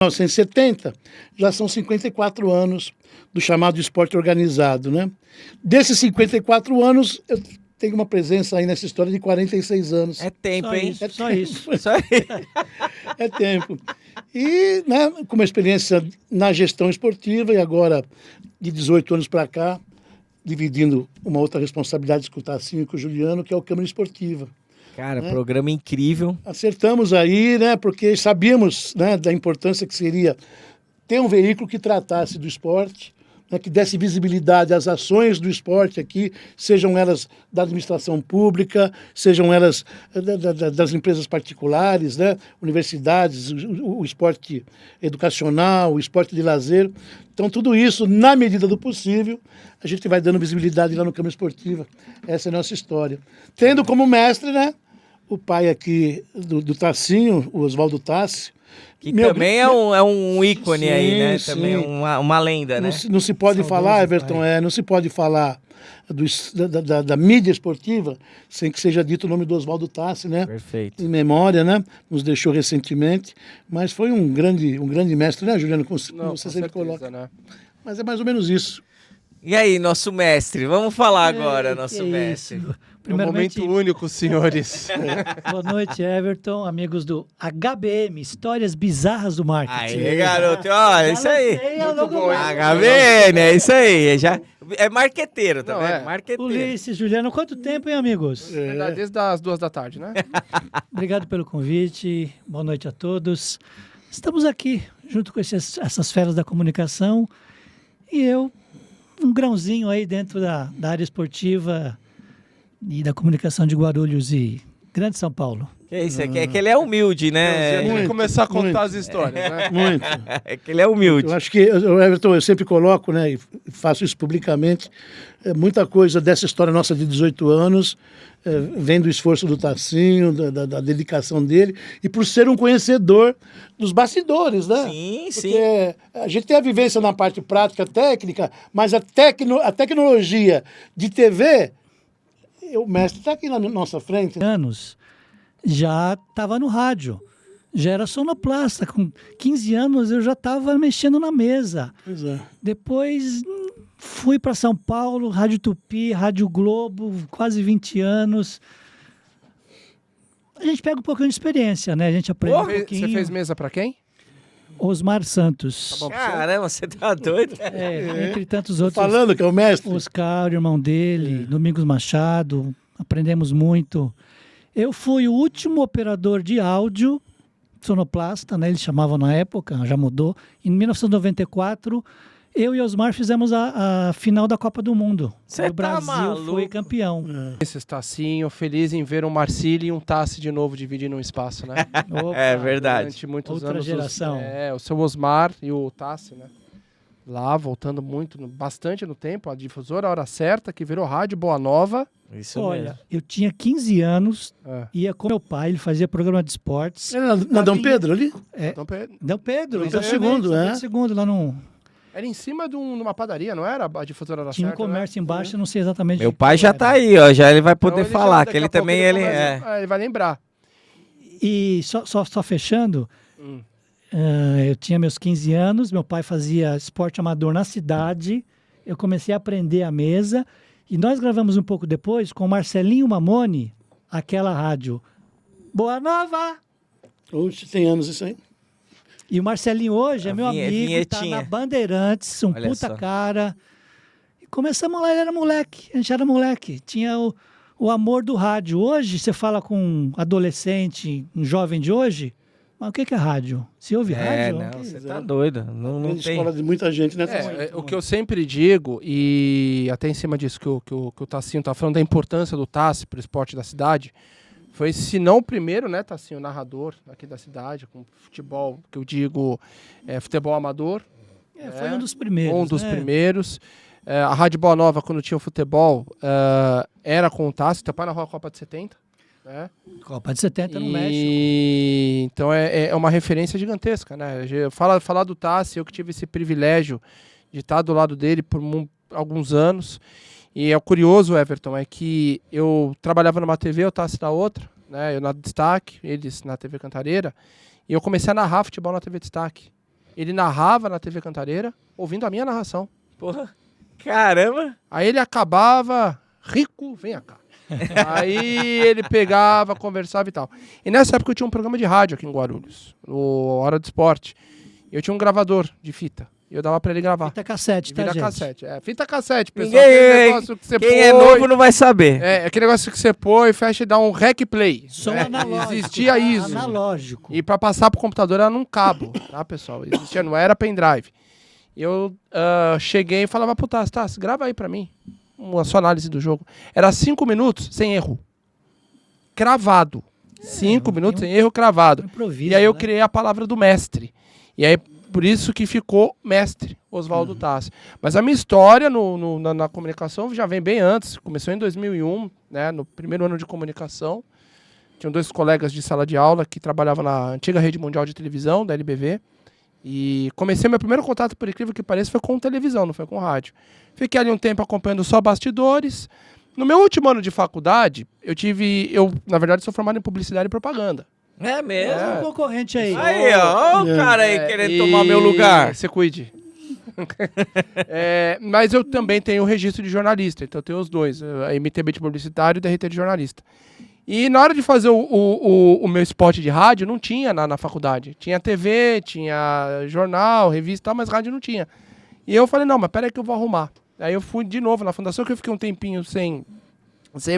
1970, já são 54 anos do chamado esporte organizado, né? Desses 54 anos, eu tenho uma presença aí nessa história de 46 anos. É tempo, Só hein? isso, só isso. Só isso. É tempo. E, né, com uma experiência na gestão esportiva e agora, de 18 anos para cá, dividindo uma outra responsabilidade com o Tassinho e com o Juliano, que é o Câmara Esportiva. Cara, programa incrível. Acertamos aí, né, porque sabíamos, né, da importância que seria ter um veículo que tratasse do esporte, né, que desse visibilidade às ações do esporte aqui, sejam elas da administração pública, sejam elas das empresas particulares, né, universidades, o esporte educacional, o esporte de lazer. Então, tudo isso, na medida do possível, a gente vai dando visibilidade lá no Câmara Esportiva. Essa é a nossa história. Tendo como mestre, né, o pai aqui do Tassinho, o Oswaldo Tassi. Que também é um ícone Sim, aí, né? sim. Também uma lenda, né? Não se pode falar, Everton, não se pode falar da mídia esportiva sem que seja dito o nome do Oswaldo Tassi, né? Perfeito. Em memória, né? Nos deixou recentemente, mas foi um grande mestre, né, Juliano? Como você sempre coloca. Né? Mas é mais ou menos isso. E aí, nosso mestre? Vamos falar agora, nosso que mestre. isso. É um momento único, senhores. Boa noite, Everton, amigos do HBM, Histórias Bizarras do Marketing. Aí, garoto. Ó, é isso aí. Muito bom, hein? HBN, é isso aí. É marqueteiro, tá Não, vendo? é. Marqueteiro. Ulisses, Juliano, quanto tempo, hein, amigos? Verdade, desde as 2 da tarde, né? Obrigado pelo convite, boa noite a todos. Estamos aqui, junto com essas feras da comunicação, e eu, um grãozinho aí dentro da área esportiva e da comunicação de Guarulhos e Grande São Paulo. É isso, é que ele é humilde, né? Tem que começar a contar muito. as histórias, né? Muito. É que ele é humilde. Eu acho que, Everton, eu sempre coloco, né, e faço isso publicamente, muita coisa dessa história nossa de 18 anos vem do esforço do Tassinho, da dedicação dele, e por ser um conhecedor dos bastidores, né? Sim, Porque sim. a gente tem a vivência na parte prática, técnica, mas a tecnologia de TV, o mestre está aqui na nossa frente. Anos, já estava no rádio, já era sonoplasta. Com 15 anos eu já estava mexendo na mesa. Pois é. Depois fui para São Paulo, Rádio Tupi, Rádio Globo, quase 20 anos. A gente pega um pouquinho de experiência, né? A gente aprende um pouquinho. Você fez mesa pra quem? Osmar Santos. Tá bom. Caramba, você tá doido? Entre tantos outros. Falando que é o mestre. Oscar, irmão dele, Domingos Machado, aprendemos muito. Eu fui o último operador de áudio, sonoplasta, né? Eles chamavam na época, já mudou. Em 1994, eu e Osmar fizemos a final da Copa do Mundo. Cê O Brasil tá maluco? foi campeão. Esse Tassinho, feliz em ver um Marcílio e um Tassi de novo dividindo um espaço, né? Opa, É verdade. Durante muitos Outra anos. geração. O seu Osmar e o Tassi, né? Lá, voltando bastante no tempo, a difusora A Hora Certa, que virou Rádio Boa Nova. Isso Olha, mesmo. eu tinha 15 anos, É. ia com meu pai, ele fazia programa de esportes. Era na Dom Pedro ali? Então, Dom Pedro, Dom Pedro exatamente, II, Dom é. Pedro II, lá no... era em cima de uma padaria, não era? A difusora Hora Tinha um Certa, comércio né? embaixo, eu não sei exatamente. Meu o que pai já era. tá aí, ó. Já ele vai poder Então, falar, daqui que ele a pouco também ele ele vai lembrar. E só fechando, eu tinha meus 15 anos, meu pai fazia esporte amador na cidade, eu comecei a aprender a mesa, e nós gravamos um pouco depois com o Marcelinho Mamoni, aquela rádio Boa Nova! Hoje tem anos isso aí. E o Marcelinho hoje é meu amigo, tá vinhetinha. na Bandeirantes, um Olha puta só. cara. E começamos lá, ele era moleque, a gente era moleque, tinha o amor do rádio. Hoje, você fala com um adolescente, um jovem de hoje, mas o que é rádio? Se ouve rádio? não, você tá doido. Não Grande tem. escola de muita gente, né? O que eu sempre digo, e até em cima disso que o Tassinho tá falando, da importância do Tassi para o esporte da cidade, foi, se não o primeiro, né, Tassinho, narrador aqui da cidade, com futebol, que eu digo, futebol amador. Foi um dos primeiros. Um dos né? primeiros. A Rádio Boa Nova, quando tinha o futebol, era com o Tassi, teu pai narrou a Copa de 70. Né? Copa de 70 no México. Então é uma referência gigantesca, né? Falar do Tassi, eu que tive esse privilégio de estar do lado dele por alguns anos. E o curioso, Everton, é que eu trabalhava numa TV, o Tassi na outra, né? Eu na Destaque, eles na TV Cantareira, e eu comecei a narrar futebol na TV Destaque. Ele narrava na TV Cantareira, ouvindo a minha narração. Porra. Caramba. Aí ele acabava, Rico, vem cá. Aí ele pegava, conversava e tal. E nessa época eu tinha um programa de rádio aqui em Guarulhos, no Hora do Esporte. Eu tinha um gravador de fita. E eu dava pra ele gravar. Fita cassete, tá, Fita gente? cassete. Fita cassete, pessoal. Ninguém, Aquele negócio que você quem põe, é novo não vai saber. aquele negócio que você põe, fecha e dá um rec play. Som né? analógico. Existia isso. Analógico. E pra passar pro computador era num cabo, tá, pessoal? Existia, não era pendrive. Eu cheguei e falava pro Tassi, grava aí pra mim uma sua análise do jogo. Era 5 minutos sem erro. Cravado. 5 minutos sem erro, cravado. Improviso, E aí eu né? criei a palavra do mestre. E aí, por isso que ficou mestre, Oswaldo Tassi. Mas a minha história na comunicação já vem bem antes. Começou em 2001, né, no primeiro ano de comunicação. Tinham 2 colegas de sala de aula que trabalhavam na antiga Rede Mundial de Televisão, da LBV. E comecei meu primeiro contato, por incrível que pareça, foi com televisão, não foi com rádio. Fiquei ali um tempo acompanhando só bastidores. No meu último ano de faculdade, eu na verdade, sou formado em publicidade e propaganda. É mesmo? Tem um concorrente aí. Aí, ó, o cara aí querendo tomar meu lugar. Você cuide. Mas eu também tenho o registro de jornalista, então eu tenho os dois, a MTB de publicitário e DRT de jornalista. E na hora de fazer o meu spot de rádio, não tinha na faculdade. Tinha TV, tinha jornal, revista e tal, mas rádio não tinha. E eu falei, não, mas peraí que eu vou arrumar. Aí eu fui de novo na fundação, que eu fiquei um tempinho sem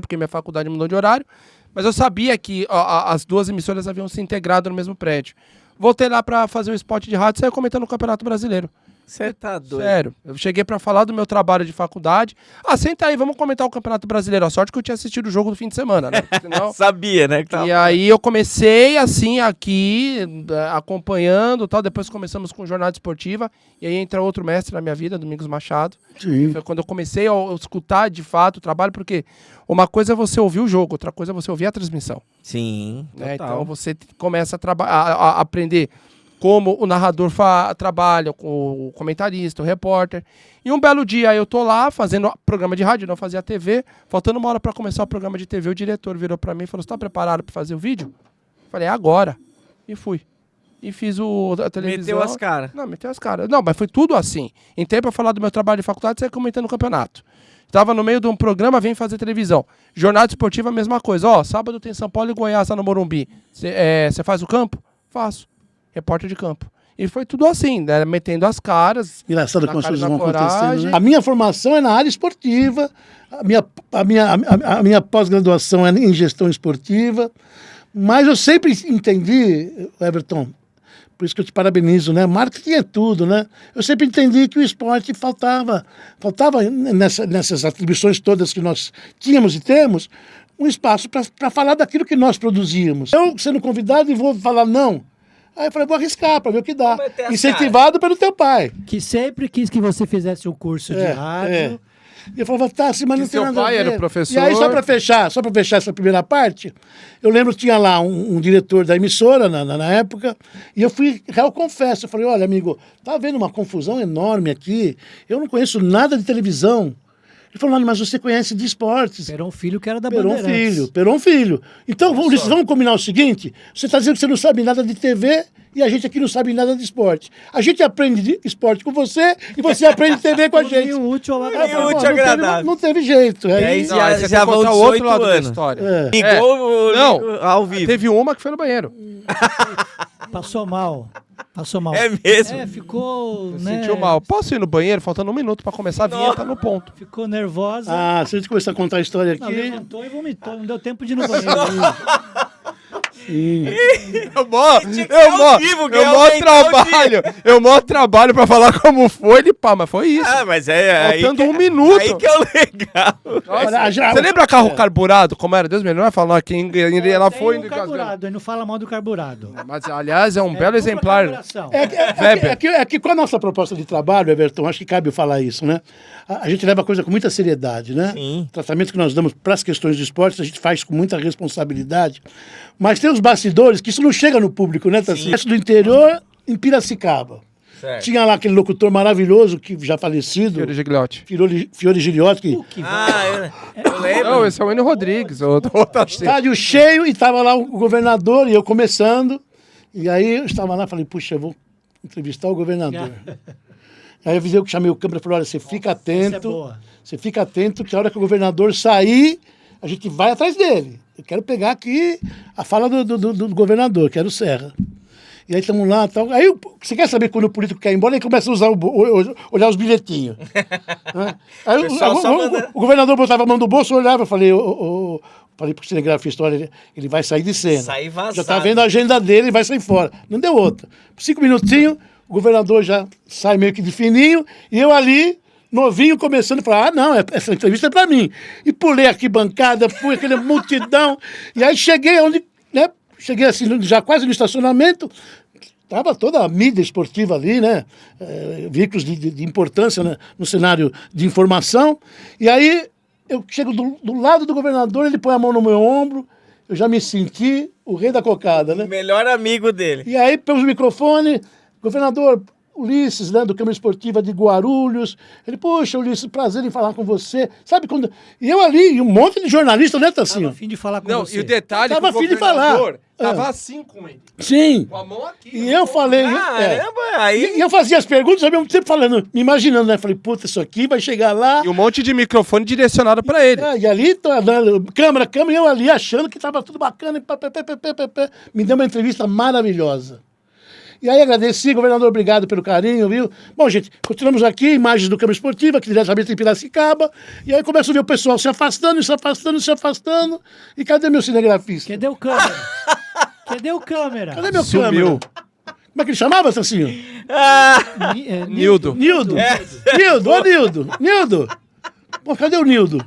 porque minha faculdade mudou de horário. Mas eu sabia que as 2 emissoras haviam se integrado no mesmo prédio. Voltei lá pra fazer o spot de rádio e saí comentando o Campeonato Brasileiro. Você tá doido. Sério, eu cheguei pra falar do meu trabalho de faculdade. Senta aí, vamos comentar o Campeonato Brasileiro. A sorte que eu tinha assistido o jogo do fim de semana, né? Senão... Sabia, né? Que tava... E aí eu comecei assim aqui, acompanhando tal. Depois começamos com jornada esportiva. E aí entra outro mestre na minha vida, Domingos Machado. Sim. Foi quando eu comecei a escutar de fato o trabalho, porque uma coisa é você ouvir o jogo, outra coisa é você ouvir a transmissão. Sim, Né? total. Então você começa a aprender como o narrador trabalha, com o comentarista, o repórter. E um belo dia eu tô lá fazendo programa de rádio, não fazia TV. Faltando uma hora para começar o programa de TV, o diretor virou para mim e falou, você tá preparado para fazer o vídeo? Falei, agora. E fui. E fiz a televisão. Meteu as caras. Não, meteu as caras. Não, mas foi tudo assim. Entrei para falar do meu trabalho de faculdade, saí comentando o campeonato. Estava no meio de um programa, vem fazer televisão. Jornada esportiva, a mesma coisa. Ó, sábado tem São Paulo e Goiás lá no Morumbi. Você faz o campo? Faço. Repórter de campo. E foi tudo assim, né? Metendo as caras. Engraçado como as coisas vão acontecendo. coragem. Né? A minha formação é na área esportiva, a minha pós-graduação é em gestão esportiva, mas eu sempre entendi, Everton, por isso que eu te parabenizo, né? Marketing é tudo, né? Eu sempre entendi que o esporte faltava nessas atribuições todas que nós tínhamos e temos, um espaço para falar daquilo que nós produzíamos. Eu, sendo convidado, e vou falar não. Aí eu falei, vou arriscar para ver o que dá. Incentivado pelo teu pai. Que sempre quis que você fizesse o curso de rádio. E eu falava, tá, mas não tem seu nada a pai ver. era o professor. E aí, só para fechar essa primeira parte, eu lembro que tinha lá um diretor da emissora na época, e eu fui, confesso, eu falei, olha, amigo, tá havendo uma confusão enorme aqui, eu não conheço nada de televisão. Ele falou, mas você conhece de esportes. Peron Filho, que era da Bandeirantes. Peron Filho. Então, vamos combinar o seguinte, você está dizendo que você não sabe nada de TV e a gente aqui não sabe nada de esporte. A gente aprende de esporte com você e você aprende TV com a gente. E o útil ao Aí eu falei, útil pô, não teve jeito. E aí Aí, já vão o 18 outro lado da anos. história. Ligou Não, ao vivo. Teve uma que foi no banheiro. Passou mal. É mesmo? Ficou, né? Sentiu mal. Posso ir no banheiro? Faltando 1 minuto pra começar a vinheta no ponto. Ficou nervosa. se a gente começar a contar a história Não, aqui... levantou e vomitou. Não deu tempo de ir no banheiro. Eu mó trabalho pra falar como foi, mas foi isso. Mas aí Faltando 1 minuto. Aí que é o legal. Você lembra carro carburado? Como era? Deus me livre, não vai falar que ela foi... Tem o carburado, ele não fala mal do carburado. Mas, aliás, é um belo exemplar. É que com a nossa proposta de trabalho, Everton, acho que cabe falar isso, né? A gente leva a coisa com muita seriedade, né? Sim. O tratamento que nós damos para as questões de esporte, a gente faz com muita responsabilidade. Mas tem os bastidores, que isso não chega no público, né, Tassi? Do interior, em Piracicaba. Certo. Tinha lá aquele locutor maravilhoso, que já falecido, Fiore Gigliotti. Fiore Gigliotti, que Eu lembro. Não, esse é o Enio Rodrigues. estádio cheio, e estava lá o governador e eu começando. E aí eu estava lá e falei, puxa, eu vou entrevistar o governador. Aí eu avisei, chamei o câmera e falei, olha, você fica Essa é atento, boa. você fica atento que a hora que o governador sair, a gente vai atrás dele. Eu quero pegar aqui a fala do governador, que era o Serra. E aí estamos lá e tal. Aí você quer saber quando o político quer ir embora, ele começa a olhar os bilhetinhos. Né? Aí o governador botava a mão no bolso, eu olhava, eu falei, falei pro cinegrafista, olha, ele vai sair de cena. Sair vazado. Já tá vendo a agenda dele, ele vai sair fora. Não deu outra. Por 5 minutinhos, o governador já sai meio que de fininho, e eu ali, novinho, começando a falar, não, essa entrevista é pra mim. E pulei aqui bancada, fui aquela multidão, e aí cheguei onde, né, cheguei assim, já quase no estacionamento, estava toda a mídia esportiva ali, né, veículos de importância, né, no cenário de informação, e aí eu chego do lado do governador, ele põe a mão no meu ombro, eu já me senti o rei da cocada, né? O melhor amigo dele. E aí, pelos microfones, governador Ulisses, né, do Câmara Esportiva de Guarulhos, ele, poxa, Ulisses, prazer em falar com você. Sabe quando... E eu ali, e um monte de jornalista, né, Tava Tassinho? a fim de falar com Não, você. e o detalhe Tava que o afim de falar. governador tava assim com ele. Sim. Com a mão aqui. E eu falei... Caramba, aí... E eu fazia as perguntas ao mesmo tempo falando, me imaginando, né? Falei, puta, isso aqui vai chegar lá... E um monte de microfone direcionado pra ele. E ali, câmera, e eu ali achando que tava tudo bacana. Me deu uma entrevista maravilhosa. E aí agradeci, governador, obrigado pelo carinho, viu? Bom, gente, continuamos aqui, imagens do Câmara Esportiva, aqui diretamente em Piracicaba. E aí começo a ver o pessoal se afastando, se afastando, se afastando. E cadê meu cinegrafista? Cadê o câmera? Cadê o câmera? Cadê meu Sumiu. câmera? Como é que ele chamava, Tassinho? Nildo. Nildo. Nildo, ô Nildo. Nildo. Pô, cadê o Nildo?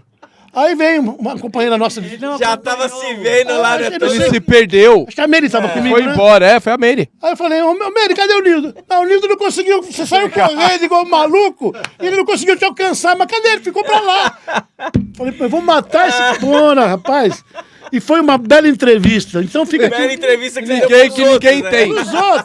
Aí vem uma companheira nossa. Ele não Já acompanhou. tava se vendo lá, né? eu não Ele sei. se perdeu. Acho que a Mary estava comigo, Foi né? embora, foi a Mary. Aí eu falei, ô Mary, cadê o Nildo? Não, o Nildo não conseguiu, você saiu correndo igual um maluco, e ele não conseguiu te alcançar, mas cadê ele? Ficou pra lá. Falei, eu vou matar esse porra, rapaz. E foi uma bela entrevista, então fica Primeira aqui entrevista que você Ninguém deu pros que ninguém outros, né? tem. os outros.